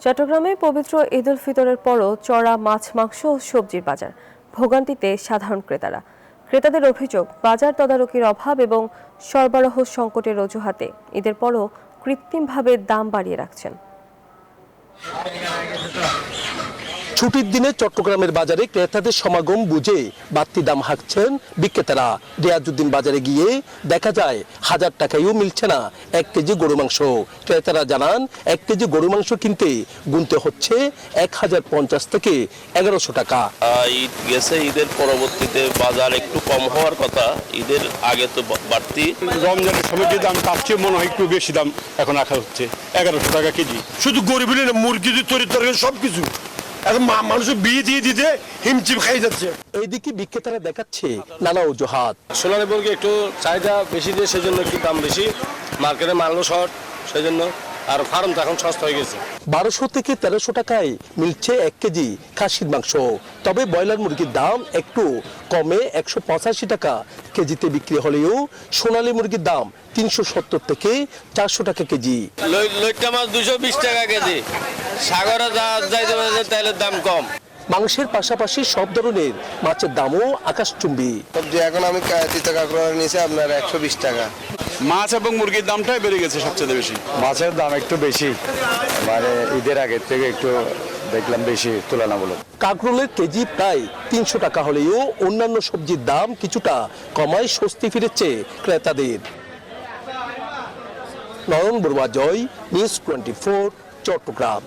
চট্টগ্রামে পবিত্র ঈদ উল ফিতরের পরও চড়া মাছ, মাংস ও সবজির বাজার। ভোগান্তিতে সাধারণ ক্রেতারা। ক্রেতাদের অভিযোগ, বাজার তদারকির অভাব এবং সরবরাহ সংকটের অজুহাতে ঈদের পরও কৃত্রিমভাবে দাম বাড়িয়ে রাখছেন। ছুটির দিনে চট্টগ্রামের বাজারে ক্রেতাদের সমাগম বুঝে বাড়তি দাম হাঁকছেন বিক্রেতারা। রিয়াজউদ্দিন বাজারে গিয়ে দেখা যায় 1000 টাকায়ও মিলছে না 1 কেজি গরু মাংস। ক্রেতারা জানান 1 কেজি গরু মাংস কিনতে গুনতে হচ্ছে 1050 থেকে 1100 টাকা। ঈদ গেছে, ঈদের পরবর্তীতে বাজার একটু কম হওয়ার কথা, ঈদের আগে তো বাড়তি। রমজানের সময় যে দাম তার চেয়ে মনে হয় একটু বেশি দাম এখন রাখা হচ্ছে, 1100 টাকা কেজি। শুধু গরিব না, মুরগি তরি সবকিছু এখন মানুষের বিয়ে দিয়ে দিতে হিমচিম খাই যাচ্ছে। এইদিকে বিক্রেতারা দেখাচ্ছে নানা অজুহাত। সোনালী মুরগি একটু চাহিদা বেশি দিয়ে সেজন্য একটু দাম বেশি, মার্কেটে মালও শর্ট সেজন্য, আর ফার্ম তো এখন সস্তা হয়ে গেছে। 1200 থেকে 1300 টাকায় মিলছে 1 কেজি খাসির মাংস। তবে ব্রয়লার মুরগির দাম একটু কমে 185 টাকা কেজিতে বিক্রি হলেও সোনালী মুরগির দাম 370 থেকে 400 টাকা কেজি। লইট্টা মাছ 220 টাকা কেজি, সাগরে যাইতে পারে তেলের দাম কম। মাংসের পাশাপাশি সব ধরনের মাছের দামও আকাশচুম্বী। সবজি এখন আমি তিতা কাঁকড়া নিয়েছি আপনার 120 টাকা। মাছ এবং মুরগির দামটাই বেড়ে গেছে সবচেয়ে বেশি। মাছের দাম একটু বেশি, মানে ঈদের আগের থেকে একটু দেখলাম বেশি তুলনামূলক। কাঁকরোলের কেজি প্রায় 300 টাকা হলেও অন্যান্য সবজির দাম কিছুটা কমায় স্বস্তি ফিরেছে ক্রেতাদের। নয়ন বড়ুয়া, জয়, নিউজ 24, চট্টগ্রাম।